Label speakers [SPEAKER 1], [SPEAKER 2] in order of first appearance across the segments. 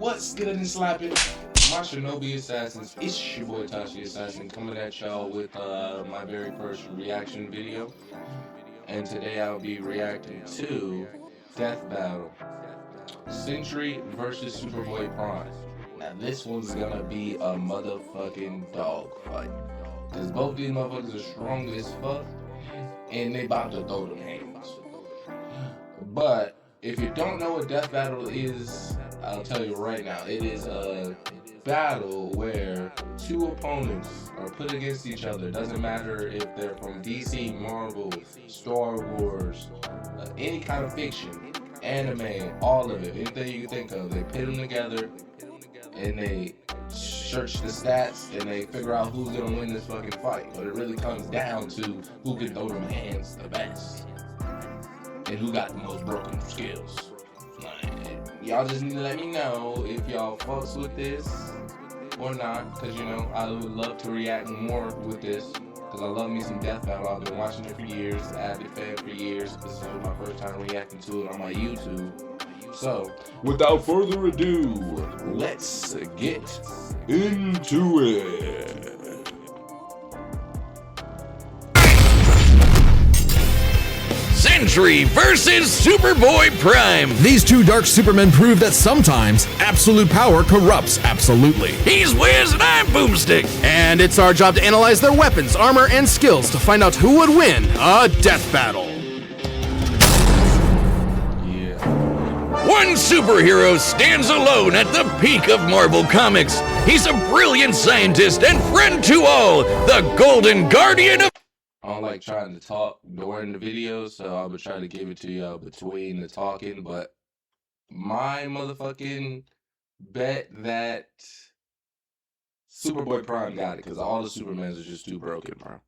[SPEAKER 1] What's good and slapping? My Shinobi Assassins, it's your boy Tashi Assassin coming at y'all with my very first reaction video. And today I'll be reacting to Death Battle. Sentry versus Superboy Prime. Now this one's gonna be a motherfucking dog fight. Cause both these motherfuckers are strong as fuck. And they about to throw them hands. But if you don't know what Death Battle is, I'll tell you right now. It is a battle where two opponents are put against each other. Doesn't matter if they're from DC, Marvel, Star Wars, any kind of fiction, anime, all of it, anything you can think of. They pit them together and they search the stats and they figure out who's gonna win this fucking fight. But it really comes down to who can throw them hands the best and who got the most broken skills. Y'all just need to let me know if y'all fucks with this or not, because you know I would love to react more with this, because I love me some Death Battle. I've been watching it for years, avid fan for years. This is my first time reacting to it on my YouTube. So without further ado, let's get into it.
[SPEAKER 2] Sentry versus Superboy Prime.
[SPEAKER 3] These two dark supermen prove that sometimes absolute power corrupts absolutely.
[SPEAKER 2] He's Wiz and I'm Boomstick.
[SPEAKER 3] And it's our job to analyze their weapons, armor, and skills to find out who would win a death battle.
[SPEAKER 1] Yeah.
[SPEAKER 2] One superhero stands alone at the peak of Marvel Comics. He's a brilliant scientist and friend to all, the Golden Guardian of...
[SPEAKER 1] I don't like trying to talk during the video, so I would try to give it to y'all between the talking, but my motherfucking bet that Superboy Prime got it, because all the Supermans are just too broken, bro.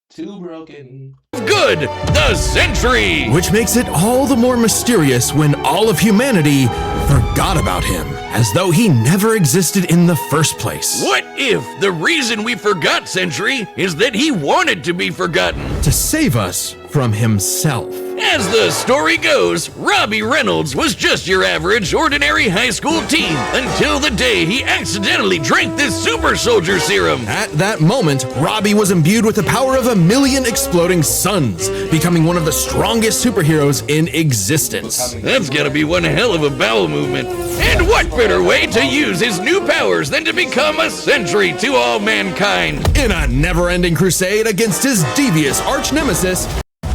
[SPEAKER 1] Too broken.
[SPEAKER 2] Good, the Sentry!
[SPEAKER 3] Which makes it all the more mysterious when all of humanity forgot about him, as though he never existed in the first place.
[SPEAKER 2] What if the reason we forgot Sentry is that he wanted to be forgotten?
[SPEAKER 3] To save us from himself.
[SPEAKER 2] As the story goes, Robbie Reynolds was just your average, ordinary high school teen until the day he accidentally drank this super soldier serum.
[SPEAKER 3] At that moment, Robbie was imbued with the power of 1,000,000 exploding suns, becoming one of the strongest superheroes in existence.
[SPEAKER 2] That's gotta be one hell of a bowel movement. And what better way to use his new powers than to become a sentry to all mankind?
[SPEAKER 3] In a never-ending crusade against his devious arch-nemesis,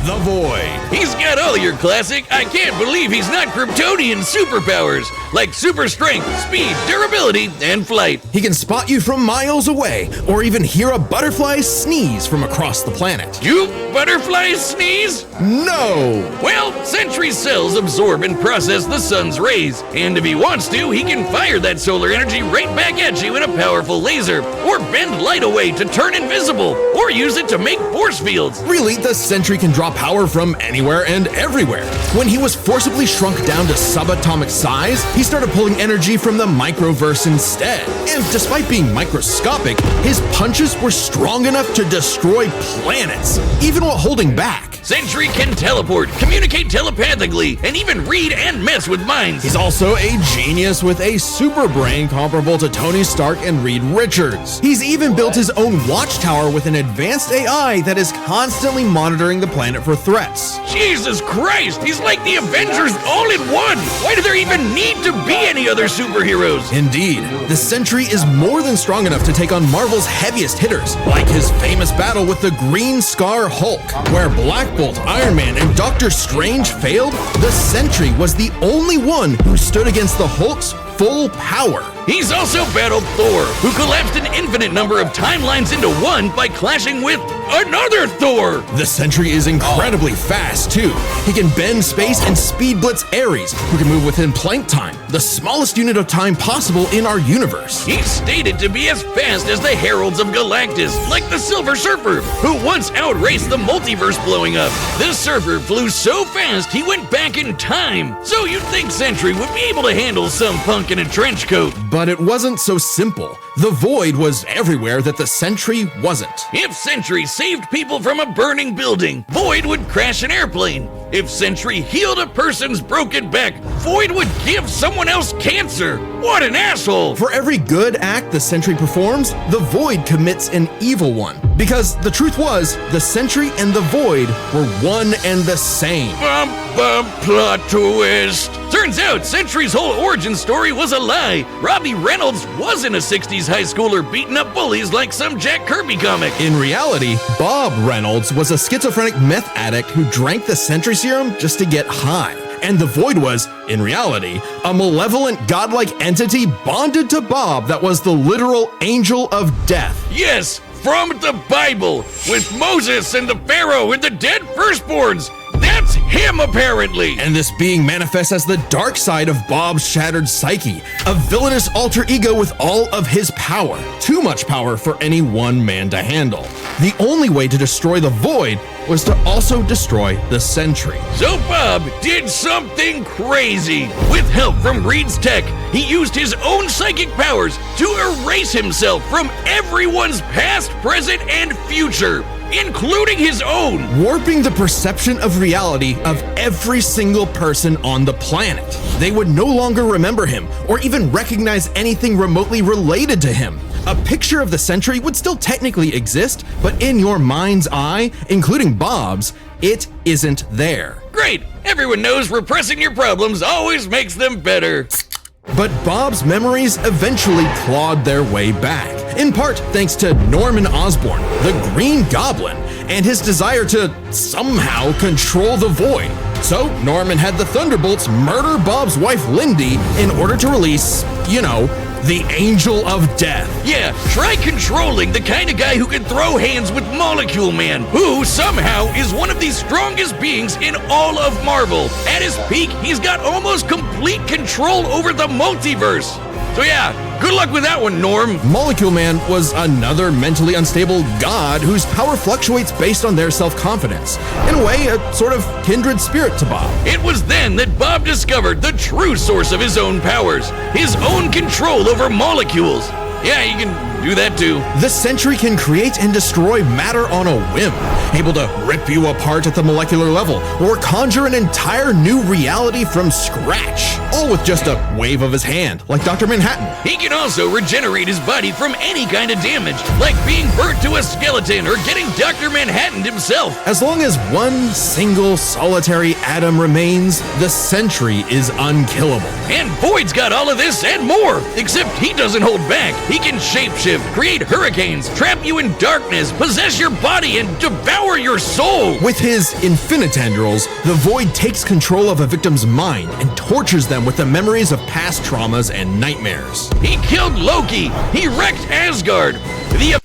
[SPEAKER 3] the Void.
[SPEAKER 2] He's got all your classic, I can't believe he's not Kryptonian superpowers, like super strength, speed, durability, and flight.
[SPEAKER 3] He can spot you from miles away, or even hear a butterfly sneeze from across the planet.
[SPEAKER 2] Do butterflies sneeze?
[SPEAKER 3] No!
[SPEAKER 2] Well, Sentry cells absorb and process the sun's rays, and if he wants to, he can fire that solar energy right back at you in a powerful laser, or bend light away to turn invisible, or use it to make force fields.
[SPEAKER 3] Really, the Sentry can draw power from anywhere and everywhere. When he was forcibly shrunk down to subatomic size, he started pulling energy from the microverse instead. And despite being microscopic, his punches were strong enough to destroy planets, even while holding back.
[SPEAKER 2] Sentry can teleport, communicate telepathically, and even read and mess with minds.
[SPEAKER 3] He's also a genius with a super brain comparable to Tony Stark and Reed Richards. He's even built his own watchtower with an advanced AI that is constantly monitoring the planet for threats.
[SPEAKER 2] Jesus Christ, he's like the Avengers all in one! Why do there even need to be any other superheroes?
[SPEAKER 3] Indeed, the Sentry is more than strong enough to take on Marvel's heaviest hitters, like his famous battle with the Green Scar Hulk, where Black Bolt, Iron Man, and Doctor Strange failed. The Sentry was the only one who stood against the Hulk's full power.
[SPEAKER 2] He's also battled Thor, who collapsed an infinite number of timelines into one by clashing with another Thor.
[SPEAKER 3] The Sentry is incredibly fast, too. He can bend space and speed blitz Ares, who can move within Planck time, the smallest unit of time possible in our universe.
[SPEAKER 2] He's stated to be as fast as the Heralds of Galactus, like the Silver Surfer, who once outraced the multiverse blowing up. The Surfer flew so fast he went back in time, so you'd think Sentry would be able to handle some punk in a trench coat.
[SPEAKER 3] But it wasn't so simple. The Void was everywhere that the Sentry wasn't.
[SPEAKER 2] If Sentry saved people from a burning building, Void would crash an airplane. If Sentry healed a person's broken back, Void would give someone else cancer. What an asshole!
[SPEAKER 3] For every good act the Sentry performs, the Void commits an evil one. Because the truth was, the Sentry and the Void were one and the same.
[SPEAKER 2] Plot twist. Turns out Sentry's whole origin story was a lie. Robbie Reynolds wasn't a 60s high schooler beating up bullies like some Jack Kirby comic.
[SPEAKER 3] In reality, Bob Reynolds was a schizophrenic meth addict who drank the Sentry serum just to get high. And the Void was, in reality, a malevolent godlike entity bonded to Bob that was the literal angel of death.
[SPEAKER 2] Yes, from the Bible, with Moses and the Pharaoh and the dead firstborns. That's him, apparently!
[SPEAKER 3] And this being manifests as the dark side of Bob's shattered psyche, a villainous alter ego with all of his power. Too much power for any one man to handle. The only way to destroy the Void was to also destroy the Sentry.
[SPEAKER 2] So Bob did something crazy. With help from Reed's tech, he used his own psychic powers to erase himself from everyone's past, present, and future, including his own.
[SPEAKER 3] Warping the perception of reality of every single person on the planet. They would no longer remember him or even recognize anything remotely related to him. A picture of the Sentry would still technically exist, but in your mind's eye, including Bob's, it isn't there.
[SPEAKER 2] Great! Everyone knows repressing your problems always makes them better.
[SPEAKER 3] But Bob's memories eventually clawed their way back, in part thanks to Norman Osborn, the Green Goblin, and his desire to somehow control the Void. So Norman had the Thunderbolts murder Bob's wife Lindy in order to release, the Angel of Death.
[SPEAKER 2] Yeah, try controlling the kind of guy who can throw hands with Molecule Man, who somehow is one of the strongest beings in all of Marvel. At his peak, he's got almost complete control over the multiverse. So yeah, good luck with that one, Norm.
[SPEAKER 3] Molecule Man was another mentally unstable god whose power fluctuates based on their self-confidence. In a way, a sort of kindred spirit to Bob.
[SPEAKER 2] It was then that Bob discovered the true source of his own powers, his own control over molecules. Yeah, you can do that too.
[SPEAKER 3] The Sentry can create and destroy matter on a whim, able to rip you apart at the molecular level, or conjure an entire new reality from scratch, all with just a wave of his hand, like Dr. Manhattan.
[SPEAKER 2] He can also regenerate his body from any kind of damage, like being burnt to a skeleton or getting Dr. Manhattan himself.
[SPEAKER 3] As long as one single solitary atom remains, the Sentry is unkillable.
[SPEAKER 2] And Void's got all of this and more, except he doesn't hold back. He can shapeshift, create hurricanes, trap you in darkness, possess your body, and devour your soul.
[SPEAKER 3] With his infinitendrils, the Void takes control of a victim's mind and tortures them with the memories of past traumas and nightmares.
[SPEAKER 2] He killed Loki. He wrecked Asgard. The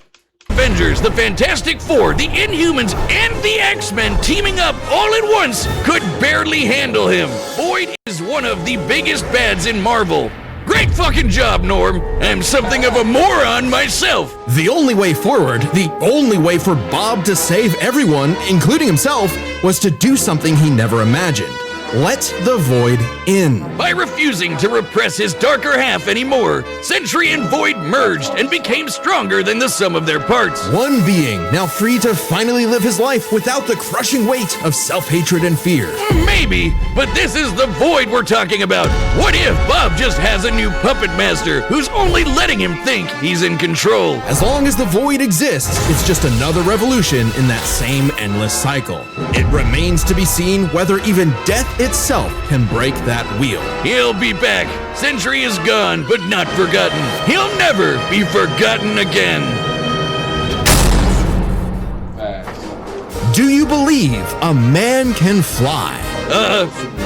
[SPEAKER 2] Avengers, the Fantastic Four, the Inhumans, and the X-Men teaming up all at once could barely handle him. Void is one of the biggest bads in Marvel. Great fucking job, Norm. I'm something of a moron myself.
[SPEAKER 3] The only way forward, the only way for Bob to save everyone, including himself, was to do something he never imagined. Let the Void in.
[SPEAKER 2] By refusing to repress his darker half anymore, Sentry and Void merged and became stronger than the sum of their parts.
[SPEAKER 3] One being, now free to finally live his life without the crushing weight of self-hatred and fear.
[SPEAKER 2] Maybe, but this is the Void we're talking about. What if Bob just has a new puppet master who's only letting him think he's in control?
[SPEAKER 3] As long as the Void exists, it's just another revolution in that same endless cycle. It remains to be seen whether even death itself can break that wheel.
[SPEAKER 2] He'll be back. Sentry is gone, but not forgotten. He'll never be forgotten again.
[SPEAKER 3] Do you believe a man can fly?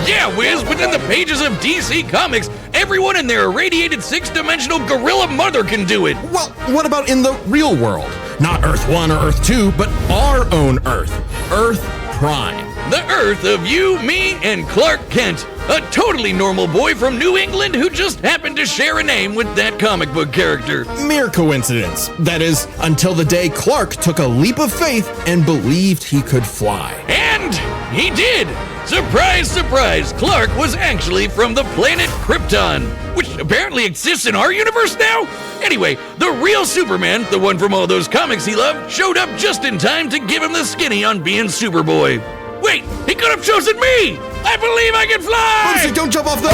[SPEAKER 2] Yeah, Wiz, but in the pages of DC Comics, everyone in their irradiated six-dimensional gorilla mother can do it.
[SPEAKER 3] Well, what about in the real world? Not Earth 1 or Earth 2, but our own Earth. Earth Prime.
[SPEAKER 2] The Earth of you, me, and Clark Kent. A totally normal boy from New England who just happened to share a name with that comic book character.
[SPEAKER 3] Mere coincidence. That is, until the day Clark took a leap of faith and believed he could fly.
[SPEAKER 2] And he did! Surprise, surprise, Clark was actually from the planet Krypton, which apparently exists in our universe now? Anyway, the real Superman, the one from all those comics he loved, showed up just in time to give him the skinny on being Superboy. Wait, he could have chosen me! I believe I can fly!
[SPEAKER 3] Bugsy, don't jump off the...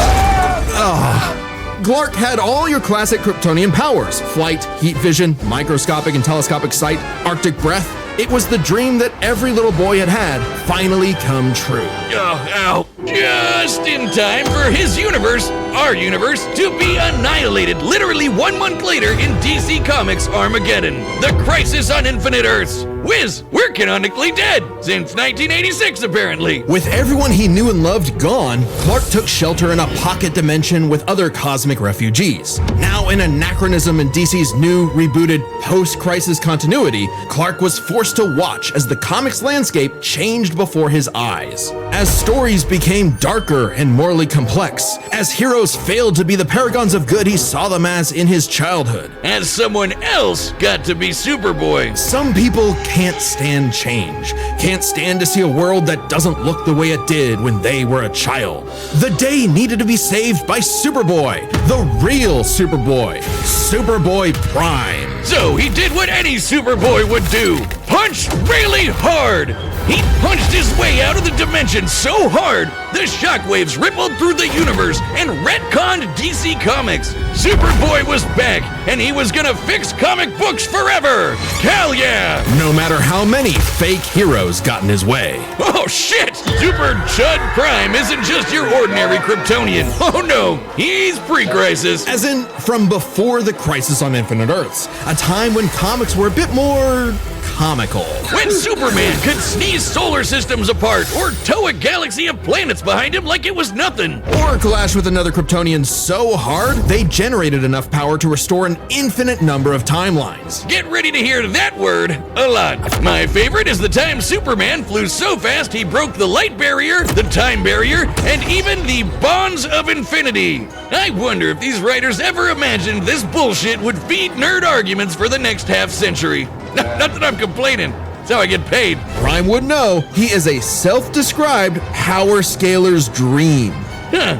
[SPEAKER 3] Clark had all your classic Kryptonian powers: flight, heat vision, microscopic and telescopic sight, Arctic breath. It was the dream that every little boy had finally come true.
[SPEAKER 2] Ow. Just in time for his universe, our universe, to be annihilated literally 1 month later in DC Comics Armageddon, the Crisis on Infinite Earths. Whiz, we're canonically dead since 1986 apparently.
[SPEAKER 3] With everyone he knew and loved gone, Clark took shelter in a pocket dimension with other cosmic refugees. Now an anachronism in DC's new, rebooted, post-crisis continuity, Clark was forced to watch as the comics landscape changed before his eyes. As stories became darker and morally complex, as heroes failed to be the paragons of good he saw them as in his childhood.
[SPEAKER 2] As someone else got to be Superboy.
[SPEAKER 3] Some people can't stand change, can't stand to see a world that doesn't look the way it did when they were a child. The day needed to be saved by Superboy, the real Superboy, Superboy Prime.
[SPEAKER 2] So he did what any Superboy would do: punch really hard. He punched his way out of the dimension so hard, the shockwaves rippled through the universe and retconned DC Comics. Superboy was back, and he was gonna fix comic books forever. Hell yeah!
[SPEAKER 3] No matter how many fake heroes got in his way.
[SPEAKER 2] Oh shit! Super Chud Prime isn't just your ordinary Kryptonian. Oh no, he's pre-crisis.
[SPEAKER 3] As in, from before the Crisis on Infinite Earths, a time when comics were a bit more comical.
[SPEAKER 2] When Superman could sneeze solar systems apart or tow a galaxy of planets behind him like it was nothing.
[SPEAKER 3] Or clash with another Kryptonian so hard, they generated enough power to restore an infinite number of timelines.
[SPEAKER 2] Get ready to hear that word a lot. My favorite is the time Superman flew so fast he broke the light barrier, the time barrier, and even the bonds of infinity. I wonder if these writers ever imagined this bullshit would feed nerd arguments for the next half century. Not that I'm complaining. That's how I get paid.
[SPEAKER 3] Prime would know he is a self-described power scaler's dream.
[SPEAKER 2] Huh.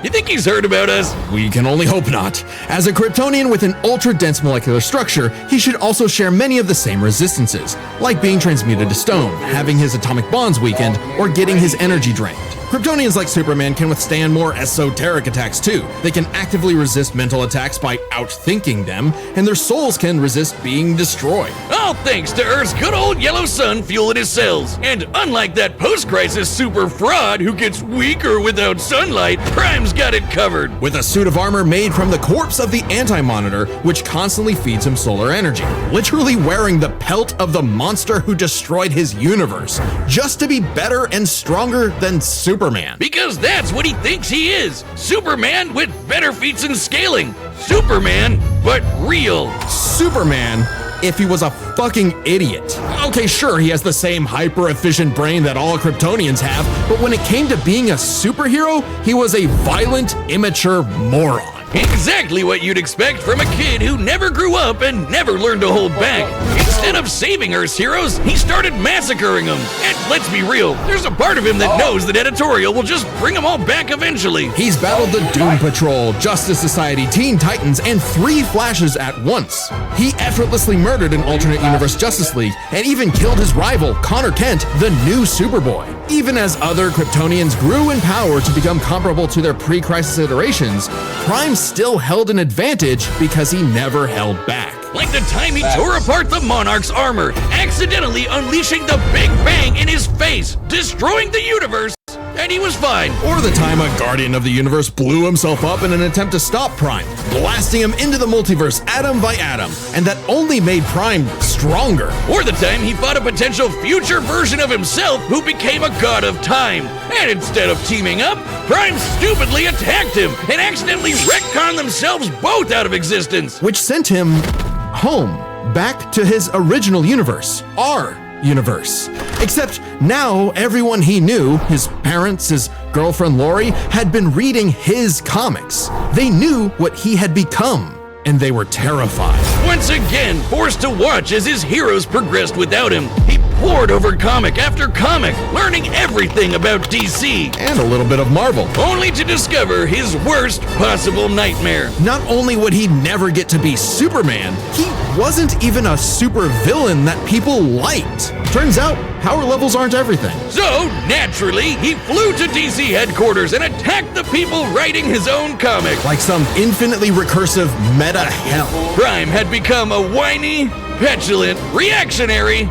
[SPEAKER 2] You think he's heard about us?
[SPEAKER 3] We can only hope not. As a Kryptonian with an ultra-dense molecular structure, he should also share many of the same resistances, like being transmuted to stone, having his atomic bonds weakened, or getting his energy drained. Kryptonians like Superman can withstand more esoteric attacks too. They can actively resist mental attacks by outthinking them, and their souls can resist being destroyed.
[SPEAKER 2] All thanks to Earth's good old yellow sun fueling his cells. And unlike that post-crisis super fraud who gets weaker without sunlight, Prime's got it covered.
[SPEAKER 3] With a suit of armor made from the corpse of the Anti-Monitor, which constantly feeds him solar energy. Literally wearing the pelt of the monster who destroyed his universe, just to be better and stronger than Superman.
[SPEAKER 2] Because that's what he thinks he is. Superman with better feats in scaling. Superman, but real.
[SPEAKER 3] Superman, if he was a fucking idiot. Okay, sure, he has the same hyper-efficient brain that all Kryptonians have, but when it came to being a superhero, he was a violent, immature moron.
[SPEAKER 2] Exactly what you'd expect from a kid who never grew up and never learned to hold back. Instead of saving Earth's heroes, he started massacring them. And let's be real, there's a part of him that knows that editorial will just bring them all back eventually.
[SPEAKER 3] He's battled the Doom Patrol, Justice Society, Teen Titans, and 3 Flashes at once. He effortlessly murdered an alternate universe Justice League, and even killed his rival, Connor Kent, the new Superboy. Even as other Kryptonians grew in power to become comparable to their pre-crisis iterations, Prime still held an advantage because he never held back.
[SPEAKER 2] Like the time he tore apart the Monarch's armor, accidentally unleashing the Big Bang in his face, destroying the universe, and he was fine.
[SPEAKER 3] Or the time a Guardian of the Universe blew himself up in an attempt to stop Prime, blasting him into the multiverse atom by atom, and that only made Prime stronger.
[SPEAKER 2] Or the time he fought a potential future version of himself who became a god of time, and instead of teaming up, Prime stupidly attacked him and accidentally retconned themselves both out of existence.
[SPEAKER 3] Which sent him home, back to his original universe, our universe. Except now everyone he knew, his parents, his girlfriend Lori, had been reading his comics. They knew what he had become, and they were terrified.
[SPEAKER 2] Once again, forced to watch as his heroes progressed without him, he pored over comic after comic, learning everything about DC.
[SPEAKER 3] And a little bit of Marvel.
[SPEAKER 2] Only to discover his worst possible nightmare.
[SPEAKER 3] Not only would he never get to be Superman, he wasn't even a super villain that people liked. Turns out, power levels aren't everything.
[SPEAKER 2] So, naturally, he flew to DC headquarters and attacked the people writing his own comic.
[SPEAKER 3] Like some infinitely recursive meta hell.
[SPEAKER 2] Prime had become a whiny, petulant, reactionary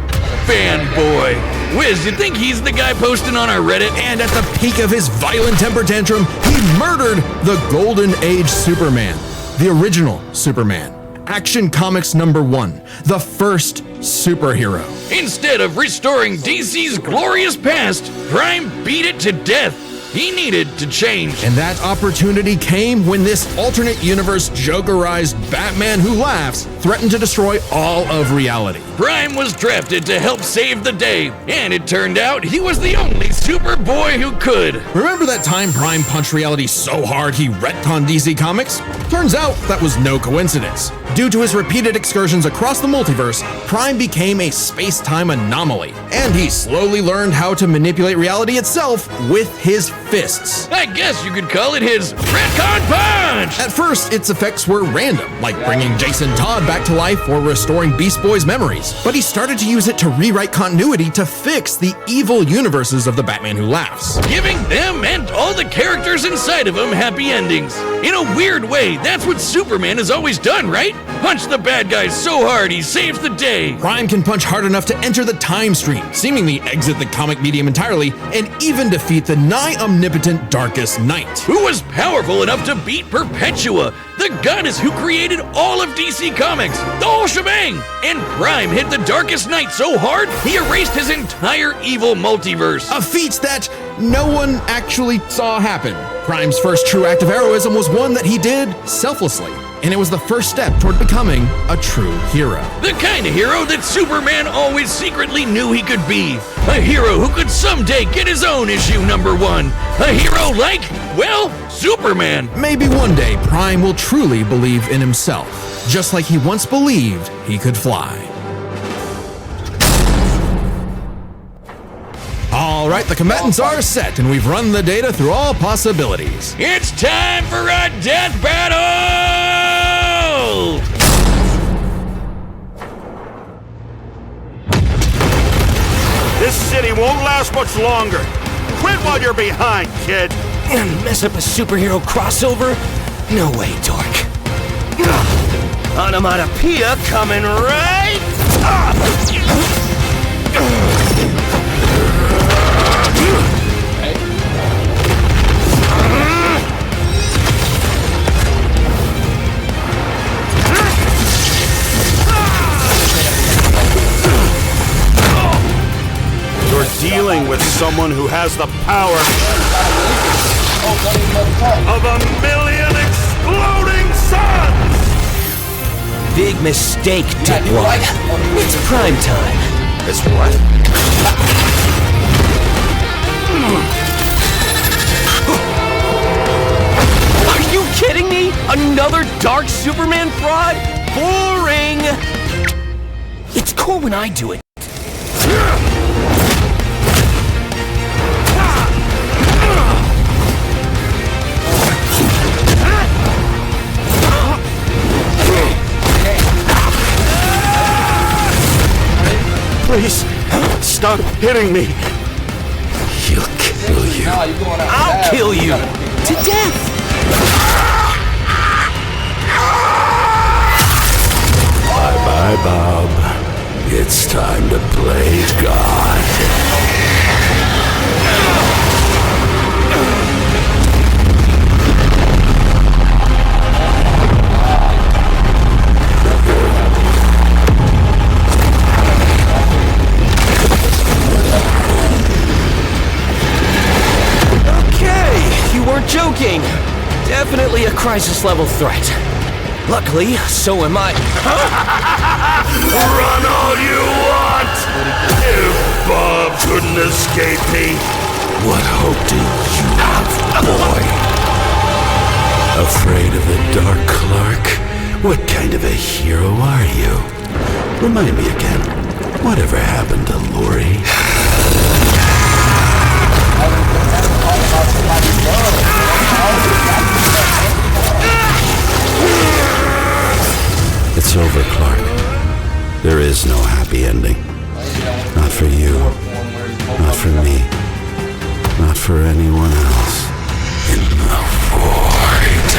[SPEAKER 2] fanboy. Wiz, you think he's the guy posting on our Reddit?
[SPEAKER 3] And at the peak of his violent temper tantrum, he murdered the Golden Age Superman, the original Superman. Action Comics #1, the first superhero.
[SPEAKER 2] Instead of restoring DC's glorious past, Prime beat it to death. He needed to change.
[SPEAKER 3] And that opportunity came when this alternate universe Jokerized Batman who laughs threatened to destroy all of reality.
[SPEAKER 2] Prime was drafted to help save the day, and it turned out he was the only Superboy who could.
[SPEAKER 3] Remember that time Prime punched reality so hard he retconned DC Comics? Turns out that was no coincidence. Due to his repeated excursions across the multiverse, Prime became a space-time anomaly, and he slowly learned how to manipulate reality itself with his fists.
[SPEAKER 2] I guess you could call it his retcon punch!
[SPEAKER 3] At first, its effects were random, like bringing Jason Todd back to life or restoring Beast Boy's memories. But he started to use it to rewrite continuity to fix the evil universes of the Batman Who Laughs,
[SPEAKER 2] giving them and all the characters inside of him happy endings. In a weird way, that's what Superman has always done, right? Punch the bad guy so hard he saves the day.
[SPEAKER 3] Prime can punch hard enough to enter the time stream, seemingly exit the comic medium entirely, and even defeat the nigh-omnipotent Darkest Knight,
[SPEAKER 2] who was powerful enough to beat Perpetua, the goddess who created all of DC Comics, the whole shebang. And Prime hit the Darkest Knight so hard, he erased his entire evil multiverse.
[SPEAKER 3] A feat that no one actually saw happen. Prime's first true act of heroism was one that he did selflessly, and it was the first step toward becoming a true hero.
[SPEAKER 2] The kind of hero that Superman always secretly knew he could be. A hero who could someday get his own issue #1. A hero like, well, Superman.
[SPEAKER 3] Maybe one day Prime will truly believe in himself, just like he once believed he could fly. All right, the combatants are set, and we've run the data through all possibilities.
[SPEAKER 2] It's time for a death battle!
[SPEAKER 4] This city won't last much longer. Quit while you're behind, kid.
[SPEAKER 5] Mess up a superhero crossover? No way, dork. Onomatopoeia coming right up!
[SPEAKER 4] You're dealing with someone who has the power of 1,000,000 exploding suns!
[SPEAKER 5] Big mistake, dickwad. It's prime time.
[SPEAKER 4] It's what?
[SPEAKER 5] Are you kidding me? Another dark Superman fraud? Boring! It's cool when I do it.
[SPEAKER 4] Please, stop hitting me.
[SPEAKER 5] He'll kill you. I'll kill you. To death.
[SPEAKER 4] Bye-bye, Bob. It's time to play God.
[SPEAKER 5] Joking! Definitely a crisis-level threat. Luckily, so am I.
[SPEAKER 4] Run all you want! If Bob couldn't escape me, what hope do you have, boy? Afraid of the Dark Clark? What kind of a hero are you? Remind me again, whatever happened to Lori? It's over, Clark. There is no happy ending. Not for you. for anyone else in the void.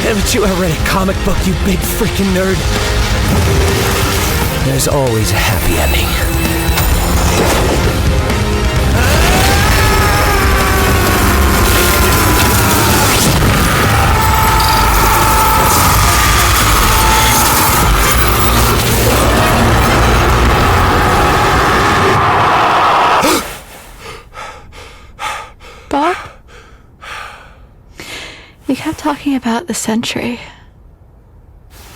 [SPEAKER 5] Haven't you ever read a comic book, you big freaking nerd? There's always a happy ending.
[SPEAKER 6] Bob? You kept talking about the Sentry.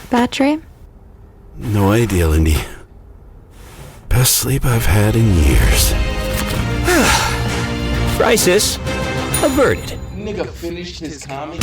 [SPEAKER 6] Bad dream?
[SPEAKER 4] No idea, Lindy. Best sleep I've had in years.
[SPEAKER 5] Crisis averted.
[SPEAKER 1] Nigga finished his comic.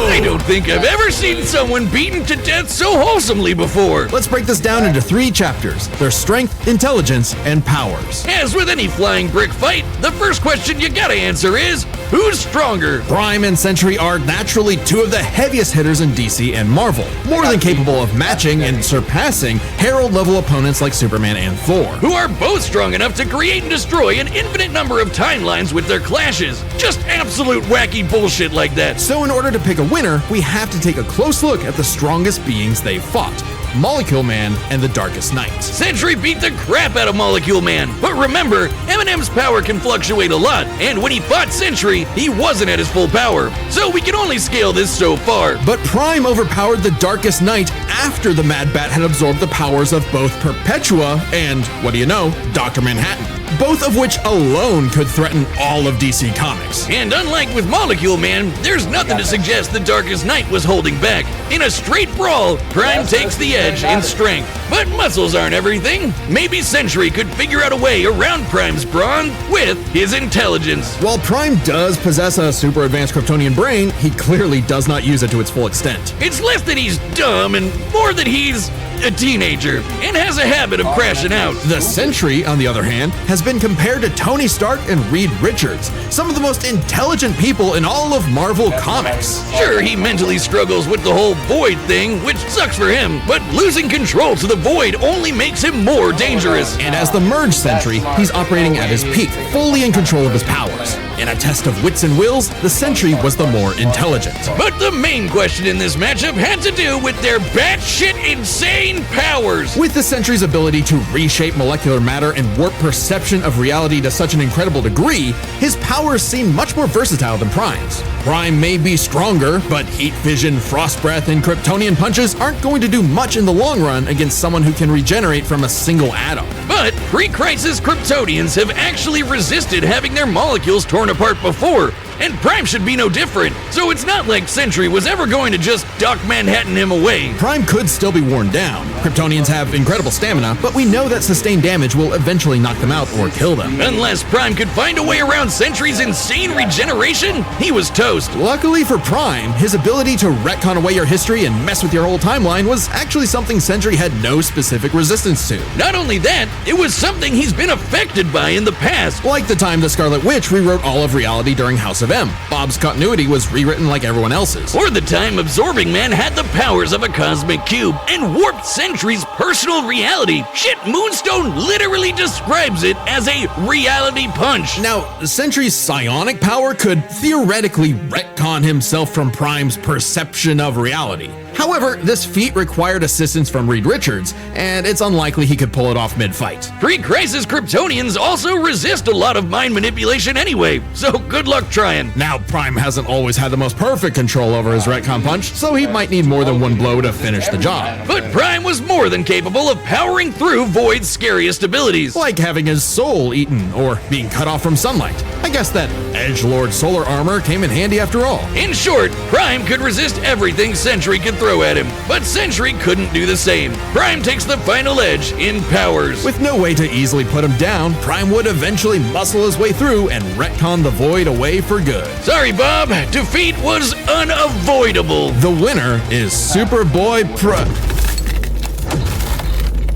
[SPEAKER 2] I don't think I've ever seen someone beaten to death so wholesomely before.
[SPEAKER 3] Let's break this down into 3 chapters: their strength, intelligence, and powers.
[SPEAKER 2] As with any flying brick fight, the first question you gotta answer is, who's stronger?
[SPEAKER 3] Prime and Sentry are naturally 2 of the heaviest hitters in DC and Marvel, more than capable of matching and surpassing Herald-level opponents like Superman and Thor.
[SPEAKER 2] Who are both strong enough to create and destroy an infinite number of timelines with their clashes. Just absolute wacky bullshit like that.
[SPEAKER 3] So in order to pick a winner, we have to take a close look at the strongest beings they've fought: Molecule Man and the Darkest Knight.
[SPEAKER 2] Sentry beat the crap out of Molecule Man, but remember, Eminem's power can fluctuate a lot, and when he fought Sentry, he wasn't at his full power, so we can only scale this so far.
[SPEAKER 3] But Prime overpowered the Darkest Knight after the Mad Bat had absorbed the powers of both Perpetua and, what do you know, Dr. Manhattan, both of which alone could threaten all of DC Comics.
[SPEAKER 2] And unlike with Molecule Man, there's nothing to suggest the Darkest Knight was holding back. In a straight brawl, Prime takes the edge in strength. But muscles aren't everything. Maybe Sentry could figure out a way around Prime's brawn with his intelligence.
[SPEAKER 3] While Prime does possess a super advanced Kryptonian brain, he clearly does not use it to its full extent.
[SPEAKER 2] It's less that he's dumb and more that he's a teenager and has a habit of crashing out.
[SPEAKER 3] The Sentry, on the other hand, has been compared to Tony Stark and Reed Richards, some of the most intelligent people in all of Marvel Comics.
[SPEAKER 2] Sure, he mentally struggles with the whole Void thing, which sucks for him, but losing control to the Void only makes him more dangerous.
[SPEAKER 3] And as the Merge Sentry, he's operating at his peak, fully in control of his powers. In a test of wits and wills, the Sentry was the more intelligent.
[SPEAKER 2] But the main question in this matchup had to do with their batshit insane powers.
[SPEAKER 3] With the Sentry's ability to reshape molecular matter and warp perception of reality to such an incredible degree, his powers seem much more versatile than Prime's. Prime may be stronger, but heat vision, frost breath, and Kryptonian punches aren't going to do much in the long run against someone who can regenerate from a single atom.
[SPEAKER 2] But pre-crisis Kryptonians have actually resisted having their molecules torn apart before, and Prime should be no different, so it's not like Sentry was ever going to just Doc Manhattan him away.
[SPEAKER 3] Prime could still be worn down. Kryptonians have incredible stamina, but we know that sustained damage will eventually knock them out or kill them.
[SPEAKER 2] Unless Prime could find a way around Sentry's insane regeneration, he was toast.
[SPEAKER 3] Luckily for Prime, his ability to retcon away your history and mess with your whole timeline was actually something Sentry had no specific resistance to.
[SPEAKER 2] Not only that, it was something he's been affected by in the past.
[SPEAKER 3] Like the time the Scarlet Witch rewrote all of reality during House of M. Bob's continuity was rewritten like everyone else's.
[SPEAKER 2] Or the time Absorbing Man had the powers of a cosmic cube and warped Sentry's personal reality. Shit, Moonstone literally describes it as a reality punch.
[SPEAKER 3] Now, Sentry's psionic power could theoretically retcon himself from Prime's perception of reality. However, this feat required assistance from Reed Richards, and it's unlikely he could pull it off mid-fight.
[SPEAKER 2] Pre-crisis Kryptonians also resist a lot of mind manipulation anyway, so good luck trying.
[SPEAKER 3] Now, Prime hasn't always had the most perfect control over his retcon punch, so he might need more than one blow to finish the job.
[SPEAKER 2] But Prime was more than capable of powering through Void's scariest abilities.
[SPEAKER 3] Like having his soul eaten, or being cut off from sunlight. I guess that Edgelord solar armor came in handy after all.
[SPEAKER 2] In short, Prime could resist everything Sentry could throw at him, but Sentry couldn't do the same. Prime takes the final edge in powers.
[SPEAKER 3] With no way to easily put him down, Prime would eventually muscle his way through and retcon the Void away for good.
[SPEAKER 2] Sorry, Bob, defeat was unavoidable.
[SPEAKER 3] The winner is Superboy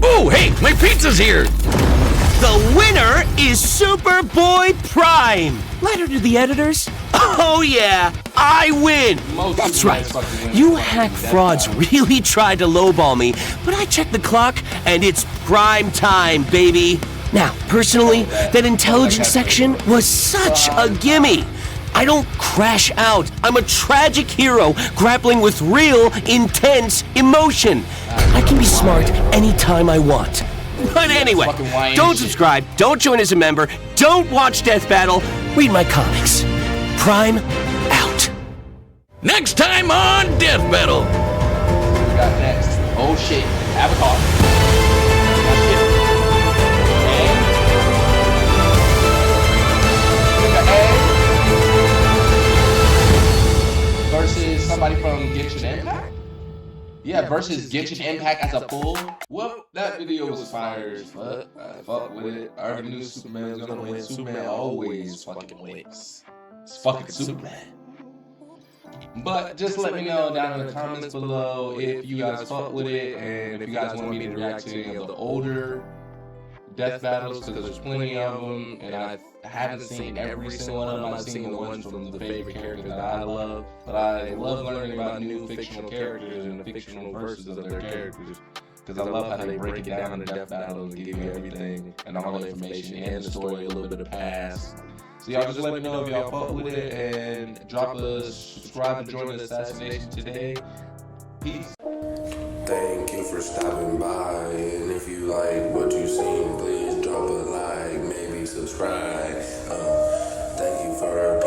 [SPEAKER 2] Oh, hey, my pizza's here.
[SPEAKER 5] The winner is Superboy Prime. Letter to the editors. Oh yeah, I win. That's right. You hack frauds really tried to lowball me, but I checked the clock and it's prime time, baby. Now, personally, that intelligence section was such a gimme. I don't crash out. I'm a tragic hero grappling with real, intense emotion. I can be smart anytime I want. But anyway, don't subscribe, don't join as a member, don't watch Death Battle, read my comics. Prime out.
[SPEAKER 2] Next time on Death Battle.
[SPEAKER 1] We got next. Oh shit. Avatar. Versus somebody from Genshin Impact? Yeah, versus Genshin Impact as a full. Well, that video was fire as fuck. I fuck with it. I already knew Superman was gonna win. Superman always fucking wins. It's fucking Superman. But just let me know down in the comments below if you guys fuck with it and if you guys want me to react to any of the older death battles, because there's plenty of them, and I haven't seen every single one of them. I've seen the ones from the favorite characters that I love, but I love learning about new fictional characters and the fictional versions of their characters, because I love how they break it down in death battles and give you everything and all the information and the story, a little bit of past. So y'all just let me know if y'all fuck with it and drop a subscribe and join the assassination today. Peace.
[SPEAKER 7] Thank you for stopping by, and if you like what you seen, please drop a like, maybe subscribe. Thank you for